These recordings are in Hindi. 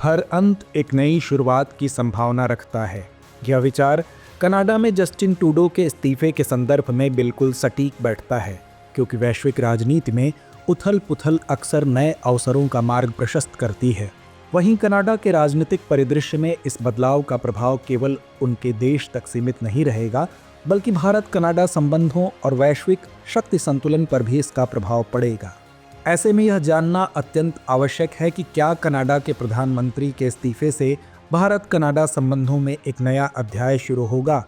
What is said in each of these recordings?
हर अंत एक नई शुरुआत की संभावना रखता है। यह विचार कनाडा में जस्टिन ट्रूडो के इस्तीफे के संदर्भ में बिल्कुल सटीक बैठता है, क्योंकि वैश्विक राजनीति में उथल पुथल अक्सर नए अवसरों का मार्ग प्रशस्त करती है। वहीं कनाडा के राजनीतिक परिदृश्य में इस बदलाव का प्रभाव केवल उनके देश तक सीमित नहीं रहेगा, बल्कि भारत कनाडा संबंधों और वैश्विक शक्ति संतुलन पर भी इसका प्रभाव पड़ेगा। ऐसे में यह जानना अत्यंत आवश्यक है कि क्या कनाडा के प्रधानमंत्री के इस्तीफे से भारत कनाडा संबंधों में एक नया अध्याय शुरू होगा।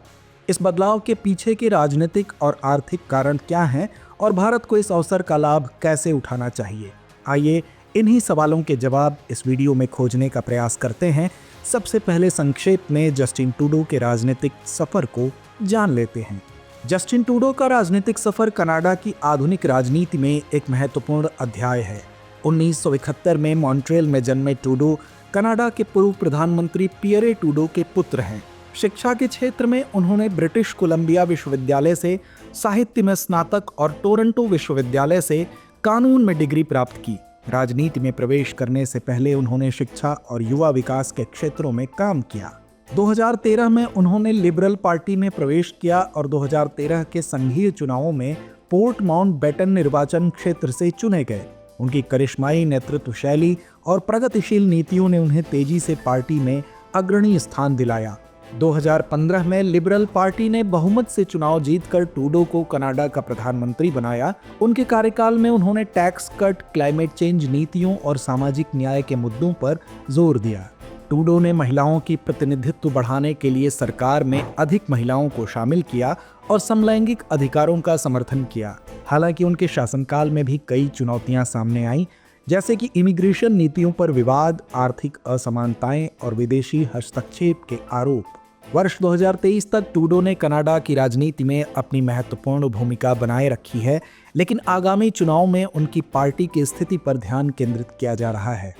इस बदलाव के पीछे के राजनीतिक और आर्थिक कारण क्या हैं और भारत को इस अवसर का लाभ कैसे उठाना चाहिए। आइए इन्हीं सवालों के जवाब इस वीडियो में खोजने का प्रयास करते हैं। सबसे पहले संक्षेप में जस्टिन ट्रूडो के राजनीतिक सफर को जान लेते हैं। जस्टिन ट्रूडो का राजनीतिक सफर कनाडा की आधुनिक राजनीति में एक महत्वपूर्ण अध्याय है। 1971 में मॉन्ट्रियल में जन्मे ट्रूडो कनाडा के पूर्व प्रधानमंत्री पियरे ट्रूडो के पुत्र हैं। शिक्षा के क्षेत्र में उन्होंने ब्रिटिश कोलंबिया विश्वविद्यालय से साहित्य में स्नातक और टोरंटो विश्वविद्यालय से कानून में डिग्री प्राप्त की। राजनीति में प्रवेश करने से पहले उन्होंने शिक्षा और युवा विकास के क्षेत्रों में काम किया। 2013 में उन्होंने लिबरल पार्टी में प्रवेश किया और 2013 के संघीय चुनावों में पोर्ट माउंटबेटन निर्वाचन क्षेत्र से चुने गए। उनकी करिश्माई नेतृत्व शैली और प्रगतिशील नीतियों ने उन्हें तेजी से पार्टी में अग्रणी स्थान दिलाया। 2015 में लिबरल पार्टी ने बहुमत से चुनाव जीतकर ट्रूडो को कनाडा का प्रधानमंत्री बनाया। उनके कार्यकाल में उन्होंने टैक्स कट, क्लाइमेट चेंज नीतियों और सामाजिक न्याय के मुद्दों पर जोर दिया। ट्रूडो ने महिलाओं की प्रतिनिधित्व बढ़ाने के लिए सरकार में अधिक महिलाओं को शामिल किया और समलैंगिक अधिकारों का समर्थन किया। हालांकि उनके शासनकाल में भी कई चुनौतियां सामने आईं, जैसे कि इमिग्रेशन नीतियों पर विवाद, आर्थिक असमानताएं और विदेशी हस्तक्षेप के आरोप। वर्ष 2023 तक ट्रूडो ने कनाडा की राजनीति में अपनी महत्वपूर्ण भूमिका बनाए रखी है, लेकिन आगामी चुनाव में उनकी पार्टी की स्थिति पर ध्यान केंद्रित किया जा रहा है।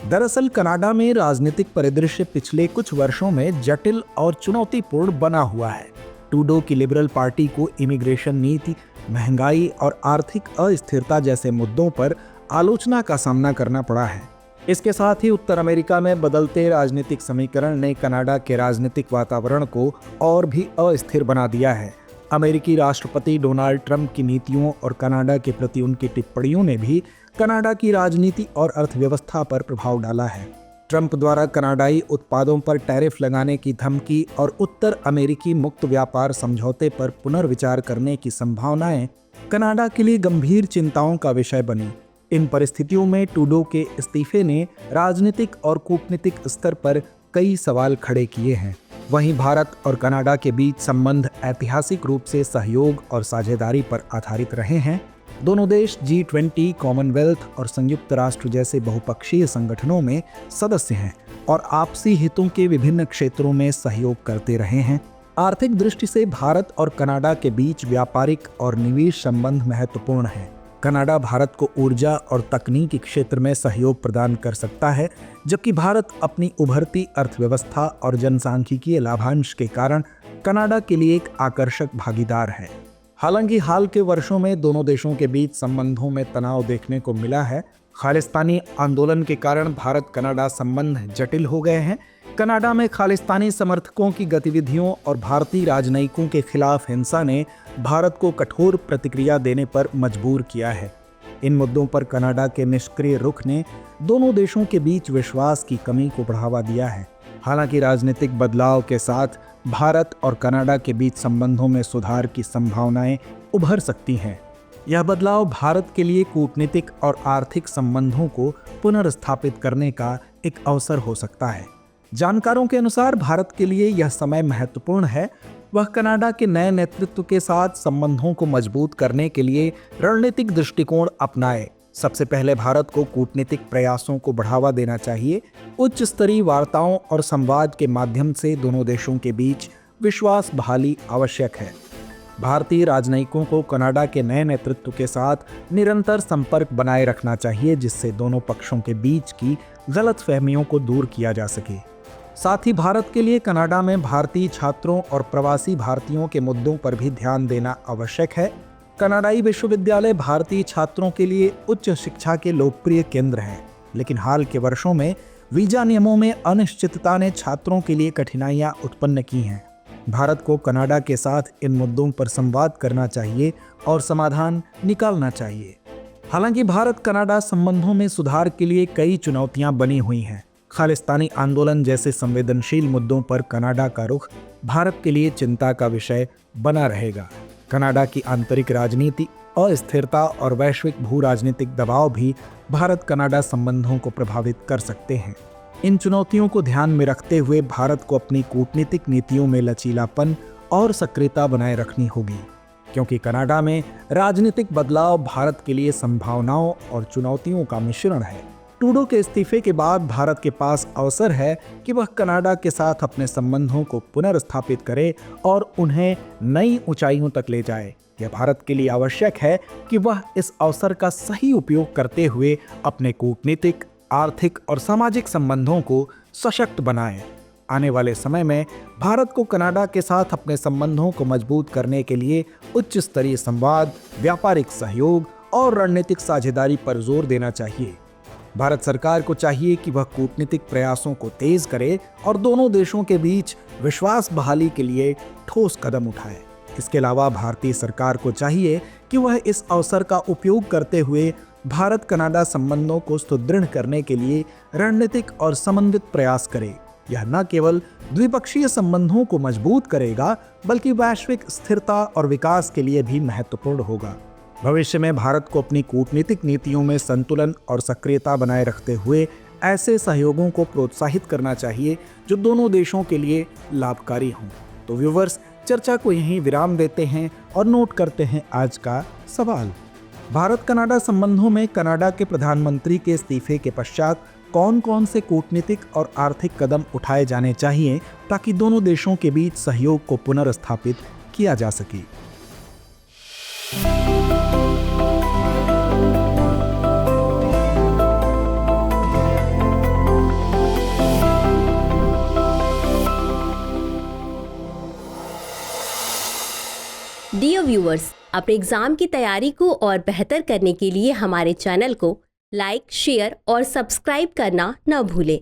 दरअसल कनाडा में राजनीतिक परिदृश्य पिछले कुछ वर्षों में जटिल और चुनौतीपूर्ण बना हुआ है। ट्रूडो की लिबरल पार्टी को इमिग्रेशन नीति, महंगाई और आर्थिक अस्थिरता जैसे मुद्दों पर आलोचना का सामना करना पड़ा है। इसके साथ ही उत्तर अमेरिका में बदलते राजनीतिक समीकरण ने कनाडा के राजनीतिक वातावरण को और भी अस्थिर बना दिया है। अमेरिकी राष्ट्रपति डोनाल्ड ट्रंप की नीतियों और कनाडा के प्रति उनकी टिप्पणियों ने भी कनाडा की राजनीति और अर्थव्यवस्था पर प्रभाव डाला है। ट्रंप द्वारा कनाडाई उत्पादों पर टैरिफ लगाने की धमकी और उत्तर अमेरिकी मुक्त व्यापार समझौते पर पुनर्विचार करने की संभावनाएं कनाडा के लिए गंभीर चिंताओं का विषय बनी। इन परिस्थितियों में ट्रूडो के इस्तीफे ने राजनीतिक और कूटनीतिक स्तर पर कई सवाल खड़े किए हैं। वहीं भारत और कनाडा के बीच संबंध ऐतिहासिक रूप से सहयोग और साझेदारी पर आधारित रहे हैं। दोनों देश G20, कॉमनवेल्थ और संयुक्त राष्ट्र जैसे बहुपक्षीय संगठनों में सदस्य हैं और आपसी हितों के विभिन्न क्षेत्रों में सहयोग करते रहे हैं। आर्थिक दृष्टि से भारत और कनाडा के बीच व्यापारिक और निवेश संबंध महत्वपूर्ण हैं। कनाडा भारत को ऊर्जा और तकनीकी क्षेत्र में सहयोग प्रदान कर सकता है, जबकि भारत अपनी उभरती अर्थव्यवस्था और जनसांख्यिकीय लाभांश के कारण कनाडा के लिए एक आकर्षक भागीदार है। हालांकि हाल के वर्षों में दोनों देशों के बीच संबंधों में तनाव देखने को मिला है। खालिस्तानी आंदोलन के कारण भारत कनाडा संबंध जटिल हो गए हैं। कनाडा में खालिस्तानी समर्थकों की गतिविधियों और भारतीय राजनयिकों के खिलाफ हिंसा ने भारत को कठोर प्रतिक्रिया देने पर मजबूर किया है। इन मुद्दों पर कनाडा के निष्क्रिय रुख ने दोनों देशों के बीच विश्वास की कमी को बढ़ावा दिया है। हालांकि राजनीतिक बदलाव के साथ भारत और कनाडा के बीच संबंधों में सुधार की संभावनाएं उभर सकती हैं। यह बदलाव भारत के लिए कूटनीतिक और आर्थिक संबंधों को पुनर्स्थापित करने का एक अवसर हो सकता है। जानकारों के अनुसार भारत के लिए यह समय महत्वपूर्ण है। वह कनाडा के नए नेतृत्व के साथ संबंधों को मजबूत करने के लिए रणनीतिक दृष्टिकोण अपनाए। सबसे पहले भारत को कूटनीतिक प्रयासों को बढ़ावा देना चाहिए। उच्च स्तरीय वार्ताओं और संवाद के माध्यम से दोनों देशों के बीच विश्वास बहाली आवश्यक है। भारतीय राजनयिकों को कनाडा के नए नेतृत्व के साथ निरंतर संपर्क बनाए रखना चाहिए, जिससे दोनों पक्षों के बीच की गलतफहमियों को दूर किया जा सके। साथ ही भारत के लिए कनाडा में भारतीय छात्रों और प्रवासी भारतीयों के मुद्दों पर भी ध्यान देना आवश्यक है। कनाडाई विश्वविद्यालय भारतीय छात्रों के लिए उच्च शिक्षा के लोकप्रिय केंद्र हैं, लेकिन हाल के वर्षों में वीजा नियमों में अनिश्चितता ने छात्रों के लिए कठिनाइयां उत्पन्न की हैं। भारत को कनाडा के साथ इन मुद्दों पर संवाद करना चाहिए और समाधान निकालना चाहिए। हालांकि भारत कनाडा संबंधों में सुधार के लिए कई चुनौतियां बनी हुई हैं। खालिस्तानी आंदोलन जैसे संवेदनशील मुद्दों पर कनाडा का रुख भारत के लिए चिंता का विषय बना रहेगा। कनाडा की आंतरिक राजनीति, अस्थिरता और वैश्विक भू राजनीतिक दबाव भी भारत कनाडा संबंधों को प्रभावित कर सकते हैं। इन चुनौतियों को ध्यान में रखते हुए भारत को अपनी कूटनीतिक नीतियों में लचीलापन और सक्रियता बनाए रखनी होगी, क्योंकि कनाडा में राजनीतिक बदलाव भारत के लिए संभावनाओं और चुनौतियों का मिश्रण है। ट्रूडो के इस्तीफे के बाद भारत के पास अवसर है कि वह कनाडा के साथ अपने संबंधों को पुनर्स्थापित करे और उन्हें नई ऊंचाइयों तक ले जाए। यह भारत के लिए आवश्यक है कि वह इस अवसर का सही उपयोग करते हुए अपने कूटनीतिक, आर्थिक और सामाजिक संबंधों को सशक्त बनाए। आने वाले समय में भारत को कनाडा के साथ अपने संबंधों को मजबूत करने के लिए उच्च स्तरीय संवाद, व्यापारिक सहयोग और रणनीतिक साझेदारी पर जोर देना चाहिए। भारत सरकार को चाहिए कि वह कूटनीतिक प्रयासों को तेज करे और दोनों देशों के बीच विश्वास बहाली के लिए ठोस कदम उठाए। इसके अलावा भारतीय सरकार को चाहिए कि वह इस अवसर का उपयोग करते हुए भारत कनाडा संबंधों को सुदृढ़ करने के लिए रणनीतिक और समन्वित प्रयास करे। यह न केवल द्विपक्षीय संबंधों को मजबूत करेगा, बल्कि वैश्विक स्थिरता और विकास के लिए भी महत्वपूर्ण होगा। भविष्य में भारत को अपनी कूटनीतिक नीतियों में संतुलन और सक्रियता बनाए रखते हुए ऐसे सहयोगों को प्रोत्साहित करना चाहिए जो दोनों देशों के लिए लाभकारी हों। तो व्यूवर्स, चर्चा को यहीं विराम देते हैं और नोट करते हैं आज का सवाल। भारत कनाडा संबंधों में कनाडा के प्रधानमंत्री के इस्तीफे के पश्चात कौन कौन से कूटनीतिक और आर्थिक कदम उठाए जाने चाहिए ताकि दोनों देशों के बीच सहयोग को पुनर्स्थापित किया जा सके। डियर व्यूअर्स, अपने एग्जाम की तैयारी को और बेहतर करने के लिए हमारे चैनल को लाइक, शेयर और सब्सक्राइब करना न भूलें।